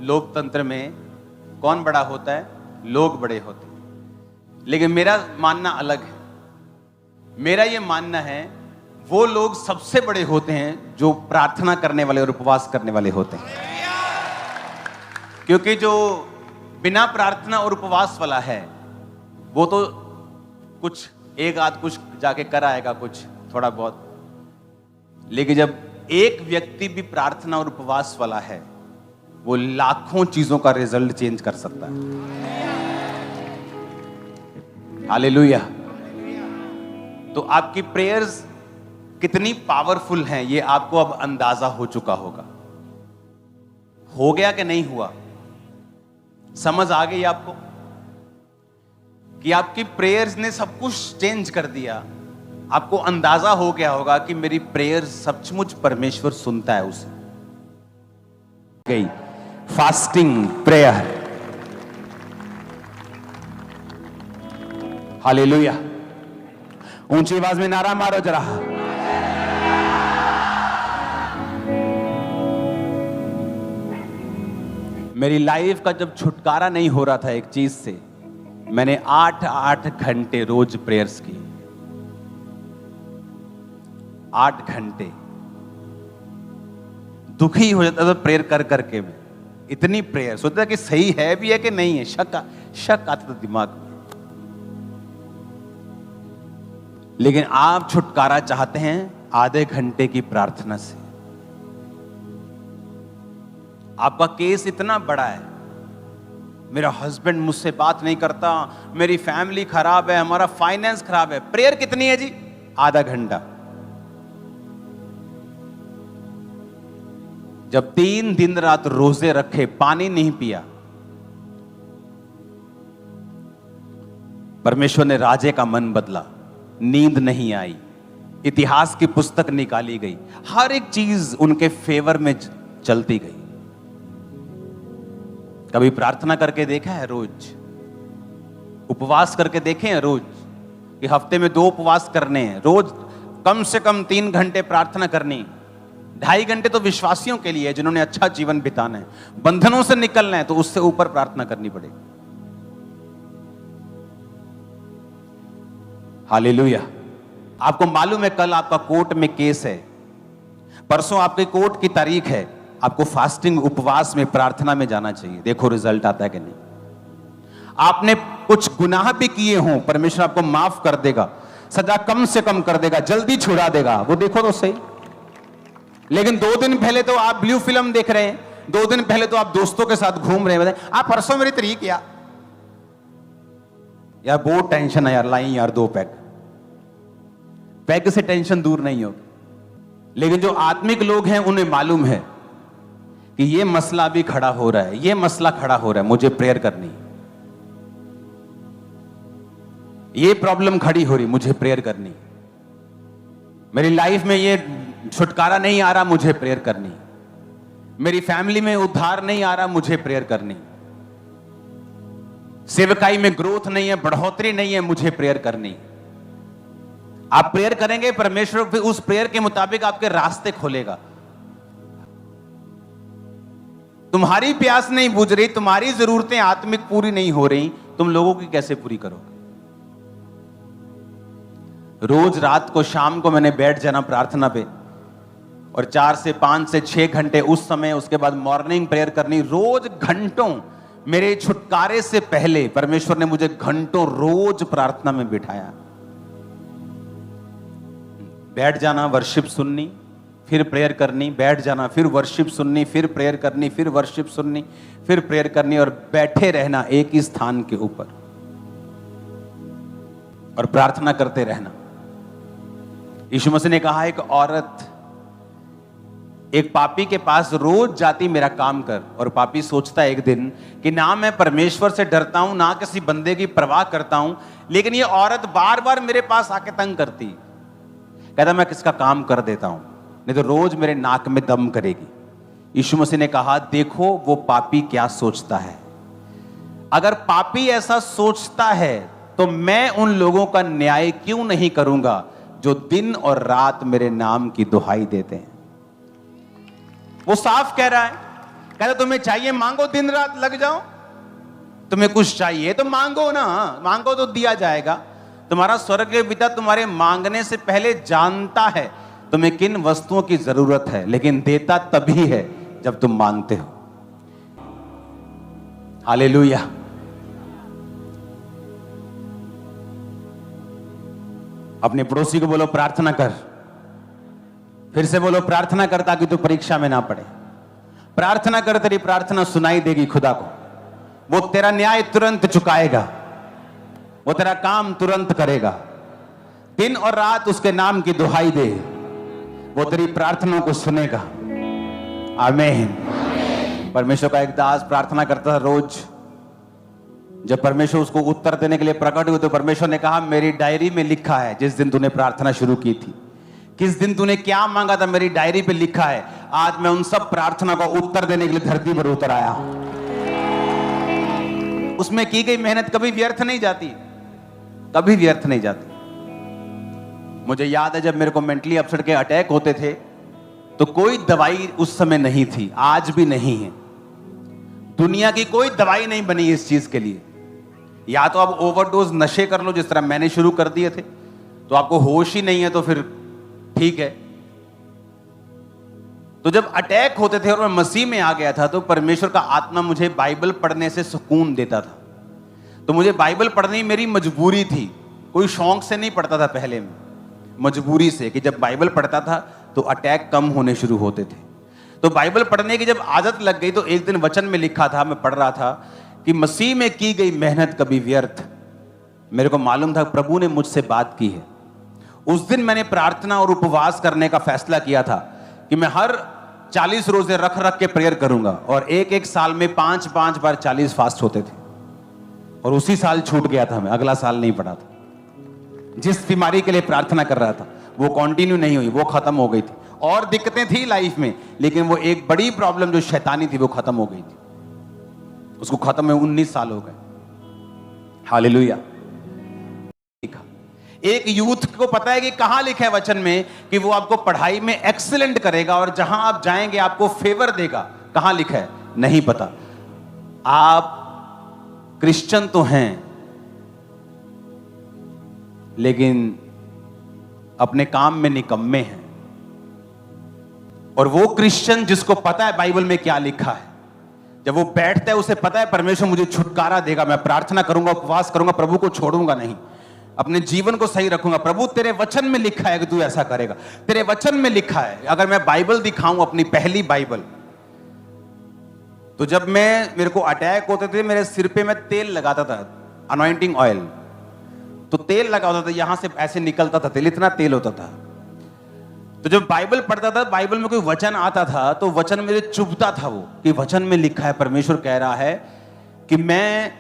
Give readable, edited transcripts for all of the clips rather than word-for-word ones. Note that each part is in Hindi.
लोकतंत्र में कौन बड़ा होता है? लोग बड़े होते हैं। लेकिन मेरा मानना अलग है। मेरा ये मानना है वो लोग सबसे बड़े होते हैं जो प्रार्थना करने वाले और उपवास करने वाले होते हैं। क्योंकि जो बिना प्रार्थना और उपवास वाला है वो तो कुछ एक आध कुछ जाके कर आएगा, कुछ थोड़ा बहुत। लेकिन जब एक व्यक्ति भी प्रार्थना और उपवास वाला है वो लाखों चीजों का रिजल्ट चेंज कर सकता है। हालेलुया। तो आपकी प्रेयर्स कितनी पावरफुल हैं ये आपको अब अंदाजा हो चुका होगा। हो गया कि नहीं हुआ? समझ आ गई आपको कि आपकी प्रेयर्स ने सब कुछ चेंज कर दिया। आपको अंदाजा हो गया होगा कि मेरी प्रेयर्स सचमुच परमेश्वर सुनता है उसे। गई फास्टिंग प्रेयर। हालेलुया। ऊंची आवाज में नारा मारो जरा। मेरी लाइफ का जब छुटकारा नहीं हो रहा था एक चीज से, मैंने 8 घंटे रोज प्रेयर्स की। 8 घंटे दुखी हो जाता था प्रेयर कर करके। मैं इतनी प्रेयर सोचता कि सही है भी है कि नहीं है, शक आता था दिमाग में। लेकिन आप छुटकारा चाहते हैं आधे घंटे की प्रार्थना से। आपका केस इतना बड़ा है, मेरा हस्बैंड मुझसे बात नहीं करता, मेरी फैमिली खराब है, हमारा फाइनेंस खराब है। प्रेयर कितनी है जी? आधा घंटा। जब 3 दिन रात रोजे रखे, पानी नहीं पिया, परमेश्वर ने राजे का मन बदला। नींद नहीं आई, इतिहास की पुस्तक निकाली गई, हर एक चीज उनके फेवर में चलती गई। कभी प्रार्थना करके देखा है? रोज उपवास करके देखे हैं? रोज कि हफ्ते में 2 उपवास करने हैं, रोज कम से कम 3 घंटे प्रार्थना करनी। 2.5 घंटे तो विश्वासियों के लिए है जिन्होंने अच्छा जीवन बिताना है, बंधनों से निकलना है, तो उससे ऊपर प्रार्थना करनी पड़ेगी। हालेलुया। आपको मालूम है कल आपका कोर्ट में केस है, परसों आपके कोर्ट की तारीख है। आपको फास्टिंग उपवास में प्रार्थना में जाना चाहिए। देखो रिजल्ट आता है कि नहीं। आपने कुछ गुनाह भी किए हों, परमेश्वर आपको माफ कर देगा, सजा कम से कम कर देगा, जल्दी छुड़ा देगा। वो देखो तो सही। लेकिन 2 दिन पहले तो आप ब्लू फिल्म देख रहे हैं, 2 दिन पहले तो आप दोस्तों के साथ घूम रहे हैं। आप परसों मेरी तारीख यार बहुत टेंशन है यार, लाई यार 2 पैग से टेंशन दूर नहीं होगी। लेकिन जो आत्मिक लोग हैं उन्हें मालूम है कि ये मसला भी खड़ा हो रहा है, ये मसला खड़ा हो रहा है, मुझे प्रेयर करनी। ये प्रॉब्लम खड़ी हो रही, मुझे प्रेयर करनी। मेरी लाइफ में ये छुटकारा नहीं आ रहा, मुझे प्रेयर करनी। मेरी फैमिली में उद्धार नहीं आ रहा, मुझे प्रेयर करनी। सेवकाई में ग्रोथ नहीं है, बढ़ोतरी नहीं है, मुझे प्रेयर करनी। आप प्रेयर करेंगे, परमेश्वर फिर उस प्रेयर के मुताबिक आपके रास्ते खोलेगा। तुम्हारी प्यास नहीं बुझ रही, तुम्हारी जरूरतें आत्मिक पूरी नहीं हो रही, तुम लोगों की कैसे पूरी करोगे? रोज रात को शाम को मैंने बैठ जाना प्रार्थना पे, और 4 से 5 से 6 घंटे उस समय, उसके बाद मॉर्निंग प्रेयर करनी। रोज घंटों, मेरे छुटकारे से पहले परमेश्वर ने मुझे घंटों रोज प्रार्थना में बिठाया। बैठ जाना, वर्शिप सुननी, फिर प्रेयर करनी, बैठ जाना, फिर वर्शिप सुननी, फिर प्रेयर करनी, फिर वर्शिप सुननी, फिर प्रेयर करनी, और बैठे रहना एक ही स्थान के ऊपर और प्रार्थना करते रहना। यीशु मसीह ने कहा, एक औरत एक पापी के पास रोज जाती, मेरा काम कर। और पापी सोचता है एक दिन कि ना मैं परमेश्वर से डरता हूं, ना किसी बंदे की परवाह करता हूं, लेकिन ये औरत बार बार मेरे पास आके तंग करती। कहता मैं किसका काम कर देता हूं, नहीं तो रोज मेरे नाक में दम करेगी। यीशु मसीह ने कहा, देखो वो पापी क्या सोचता है। अगर पापी ऐसा सोचता है तो मैं उन लोगों का न्याय क्यों नहीं करूंगा जो दिन और रात मेरे नाम की दुहाई देते हैं। वो साफ कह रहा है कहता तुम्हें चाहिए मांगो, दिन रात लग जाओ। तुम्हें कुछ चाहिए तो मांगो ना, मांगो तो दिया जाएगा। तुम्हारा स्वर्गीय पिता तुम्हारे मांगने से पहले जानता है तुम्हें किन वस्तुओं की जरूरत है, लेकिन देता तभी है जब तुम मांगते हो। हालेलुया। अपने पड़ोसी को बोलो प्रार्थना कर। फिर से बोलो प्रार्थना कर, ताकि तू परीक्षा में ना पड़े। प्रार्थना कर, तेरी प्रार्थना सुनाई देगी खुदा को। वो तेरा न्याय तुरंत चुकाएगा, वो तेरा काम तुरंत करेगा। दिन और रात उसके नाम की दुहाई दे, वो तेरी प्रार्थना को सुनेगा। आमीन। परमेश्वर का एक दास प्रार्थना करता था रोज। जब परमेश्वर उसको उत्तर देने के लिए प्रकट हुए तो परमेश्वर ने कहा, मेरी डायरी में लिखा है जिस दिन तूने प्रार्थना शुरू की थी, किस दिन तूने क्या मांगा था, मेरी डायरी पे लिखा है। आज मैं उन सब प्रार्थना का उत्तर देने के लिए धरती पर उतर आया हूं। उसमें की गई मेहनत कभी व्यर्थ नहीं जाती, कभी व्यर्थ नहीं जाती। मुझे याद है जब मेरे को मेंटली अपसेट के अटैक होते थे तो कोई दवाई उस समय नहीं थी, आज भी नहीं है। दुनिया की कोई दवाई नहीं बनी इस चीज के लिए। या तो आप ओवरडोज नशे कर लो जिस तरह मैंने शुरू कर दिए थे, तो आपको होश ही नहीं है तो फिर ठीक है। तो जब अटैक होते थे और मैं मसीह में आ गया था तो परमेश्वर का आत्मा मुझे बाइबल पढ़ने से सुकून देता था। तो मुझे बाइबल पढ़नी मेरी मजबूरी थी, कोई शौक से नहीं पढ़ता था पहले में, मजबूरी से, कि जब बाइबल पढ़ता था तो अटैक कम होने शुरू होते थे। तो बाइबल पढ़ने की जब आदत लग गई तो एक दिन वचन में लिखा था, मैं पढ़ रहा था कि मसीह में की गई मेहनत कभी व्यर्थ। मेरे को मालूम था प्रभु ने मुझसे बात की है। उस दिन मैंने प्रार्थना और उपवास करने का फैसला किया था कि मैं हर 40 रोजे रख रख के प्रेयर करूंगा, और एक एक साल में 5-5 बार 40 फास्ट होते थे। और उसी साल छूट गया था, मैं अगला साल नहीं पढ़ा था। जिस बीमारी के लिए प्रार्थना कर रहा था वो कंटिन्यू नहीं हुई, वो खत्म हो गई थी। और दिक्कतें थी लाइफ में, लेकिन वो एक बड़ी प्रॉब्लम जो शैतानी थी वो खत्म हो गई थी। उसको खत्म में 19 साल हो गए। हालेलुया। एक यूथ को पता है कि कहां लिखा है वचन में कि वो आपको पढ़ाई में एक्सीलेंट करेगा और जहां आप जाएंगे आपको फेवर देगा। कहां लिखा है नहीं पता। आप क्रिश्चियन तो हैं लेकिन अपने काम में निकम्मे हैं। और वो क्रिश्चियन जिसको पता है बाइबल में क्या लिखा है, जब वो बैठता है उसे पता है परमेश्वर मुझे छुटकारा देगा, मैं प्रार्थना करूंगा, उपवास करूंगा, प्रभु को छोड़ूंगा नहीं, अपने जीवन को सही रखूंगा। प्रभु तेरे वचन में लिखा है कि तू ऐसा करेगा, तेरे वचन में लिखा है। अगर मैं बाइबल दिखाऊं, अपनी पहली बाइबल, तो जब मेरे को अटैक होते थे मेरे सिर पे मैं तेल लगाता था, अनॉइंटिंग ऑयल। तो तेल लगा होता था, यहां से ऐसे निकलता था तेल, इतना तेल होता था। तो जब बाइबल पढ़ता था, बाइबल में कोई वचन आता था तो वचन मेरे चुभता था वो, कि वचन में लिखा है, परमेश्वर कह रहा है कि मैं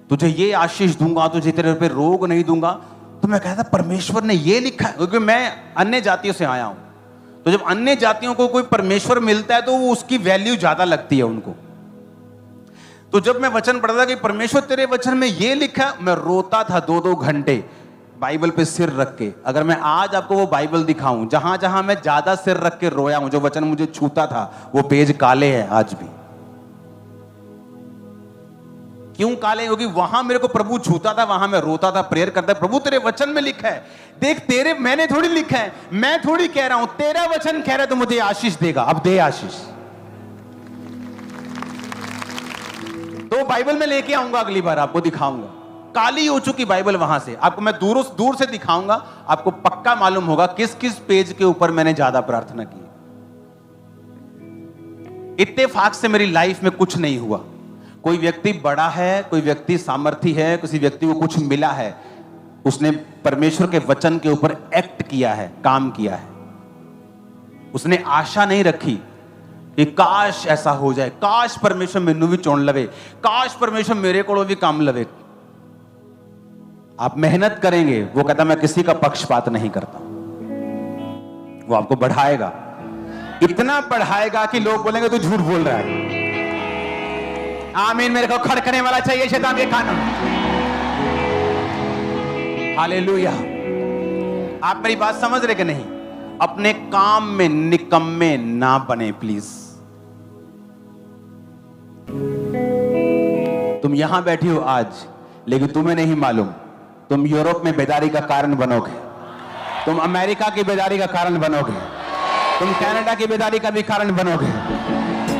तुझे ये आशीष दूंगा, तुझे तेरे पे रोग नहीं दूंगा। तो मैं कहता परमेश्वर ने ये लिखा है, क्योंकि मैं अन्य जातियों से आया हूं। तो जब अन्य जातियों को कोई परमेश्वर मिलता है तो वो उसकी वैल्यू ज्यादा लगती है उनको। तो जब मैं वचन पढ़ता था कि परमेश्वर तेरे वचन में ये लिखा, मैं रोता था 2-2 घंटे बाइबल पे सिर रख के। अगर मैं आज आपको वो बाइबल दिखाऊं जहां जहां मैं ज्यादा सिर रख के रोया हूं, जो वचन मुझे छूता था, वो पेज काले हैं आज भी। क्यों काले? क्योंकि वहां मेरे को प्रभु छूता था, वहां मैं रोता था, प्रेयर करता था, प्रभु तेरे वचन में लिखा है। देख तेरे, मैंने थोड़ी लिखा है, मैं थोड़ी कह रहा हूं, तेरा वचन कह रहा है तो मुझे आशीष देगा। अब दे आशीष। तो बाइबल में लेके आऊंगा, अगली बार आपको दिखाऊंगा। काली हो चुकी बाइबल, वहां से आपको मैं दूर से दिखाऊंगा, आपको पक्का मालूम होगा किस किस पेज के ऊपर मैंने ज्यादा प्रार्थना की। इत्तेफाक से मेरी लाइफ में कुछ नहीं हुआ। कोई व्यक्ति बड़ा है, कोई व्यक्ति सामर्थी है, किसी व्यक्ति को कुछ मिला है, उसने परमेश्वर के वचन के ऊपर एक्ट किया है, काम किया है। उसने आशा नहीं रखी कि काश ऐसा हो जाए, काश परमेश्वर मैनू भी चुन लवे, काश परमेश्वर मेरे को भी काम लवे। आप मेहनत करेंगे, वो कहता मैं किसी का पक्षपात नहीं करता, वो आपको बढ़ाएगा, इतना बढ़ाएगा कि लोग बोलेंगे तू झूठ बोल रहा है। आमीन। मेरे को खड़कने वाला चाहिए शैतान के कानून। हालेलुया। आप मेरी बात समझ रहे कि नहीं? अपने काम में निकम्मे ना बने प्लीज। तुम यहां बैठी हो आज, लेकिन तुम्हें नहीं मालूम तुम यूरोप में बेदारी का कारण बनोगे, तुम अमेरिका की बेदारी का कारण बनोगे, तुम कनाडा की बेदारी का भी कारण बनोगे,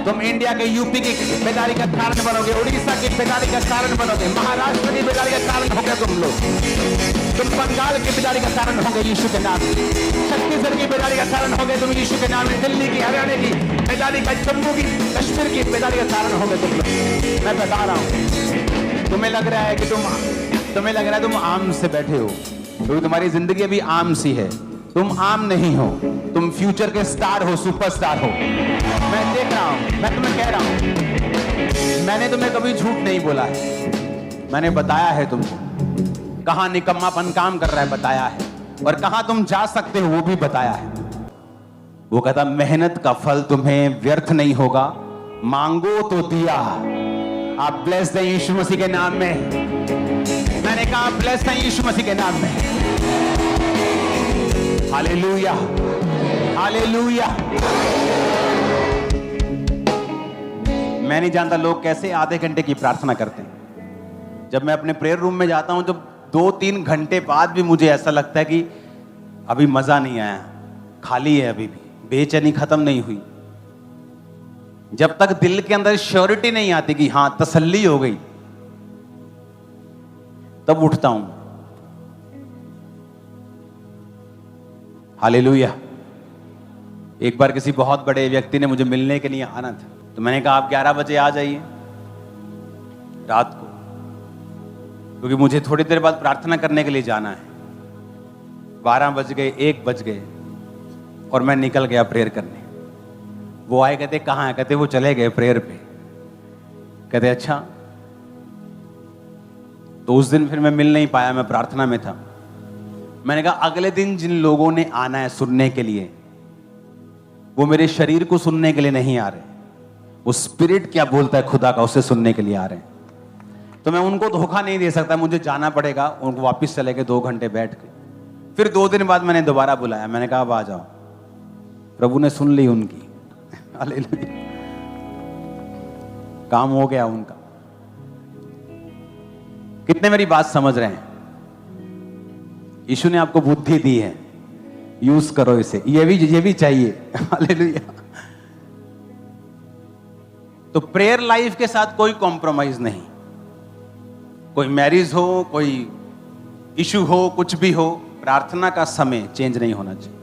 तुम इंडिया के यूपी की बेदारी का कारण बनोगे, उड़ीसा की बेदारी का कारण बनोगे, महाराष्ट्र की बेदारी का कारण होगे तुम लोग, तुम बंगाल की बेदारी का कारण होंगे यीशु के नाम में, छत्तीसगढ़ की बेदारी का कारण होंगे तुम यीशु के नाम में, दिल्ली की, हरियाणा की बेदारी का, जम्मू की, कश्मीर की बेदारी का कारण होंगे तुम लोग। मैं बता रहा हूं, तुम्हें लग रहा है कि तुम आम से बैठे हो, क्योंकि तुम्हारी जिंदगी अभी आम सी है। तुम आम नहीं हो, तुम फ्यूचर के स्टार हो, सुपरस्टार हो। मैं देख रहा हूं, मैं तुम्हें कह रहा हूं, मैंने तुम्हें कभी झूठ नहीं बोला है, मैंने बताया है तुमको कहां निकम्मापन काम कर रहा है, बताया है, और कहां तुम जा सकते हो वो भी बताया है। वो कहता मेहनत का फल तुम्हें व्यर्थ नहीं होगा, मांगो तो दिया। आप ब्लेस्ड हैं यीशु मसीह के नाम में। मैंने कहा ब्लेस्ड हैं यीशु मसीह के नाम में। Hallelujah, hallelujah. मैं नहीं जानता लोग कैसे आधे घंटे की प्रार्थना करते हैं। जब मैं अपने प्रेयर रूम में जाता हूं, जब 2-3 घंटे बाद भी मुझे ऐसा लगता है कि अभी मजा नहीं आया, खाली है, अभी भी बेचैनी खत्म नहीं हुई। जब तक दिल के अंदर श्योरिटी नहीं आती कि हां तसल्ली हो गई, तब उठता हूं। हालेलुया। एक बार किसी बहुत बड़े व्यक्ति ने मुझे मिलने के लिए आना था, तो मैंने कहा आप 11 बजे आ जाइए रात को, क्योंकि मुझे थोड़ी देर बाद प्रार्थना करने के लिए जाना है। 12 बज गए, 1 बज गए, और मैं निकल गया प्रेयर करने। वो आए, कहते कहाँ है? कहते वो चले गए प्रेयर पे। कहते अच्छा। तो उस दिन फिर मैं मिल नहीं पाया, मैं प्रार्थना में था। मैंने कहा अगले दिन जिन लोगों ने आना है सुनने के लिए, वो मेरे शरीर को सुनने के लिए नहीं आ रहे, वो स्पिरिट क्या बोलता है खुदा का, उसे सुनने के लिए आ रहे हैं। तो मैं उनको धोखा नहीं दे सकता, मुझे जाना पड़ेगा। उनको वापस चले गए, 2 घंटे बैठ के। फिर 2 दिन बाद मैंने दोबारा बुलाया, मैंने कहा अब आ जाओ। प्रभु ने सुन ली उनकी। हालेलुया। काम हो गया उनका। कितने मेरी बात समझ रहे हैं? यीशु ने आपको बुद्धि दी है, यूज करो इसे। ये भी चाहिए। हालेलुया। तो प्रेयर लाइफ के साथ कोई कॉम्प्रोमाइज नहीं। कोई मैरिज हो, कोई इशू हो, कुछ भी हो, प्रार्थना का समय चेंज नहीं होना चाहिए।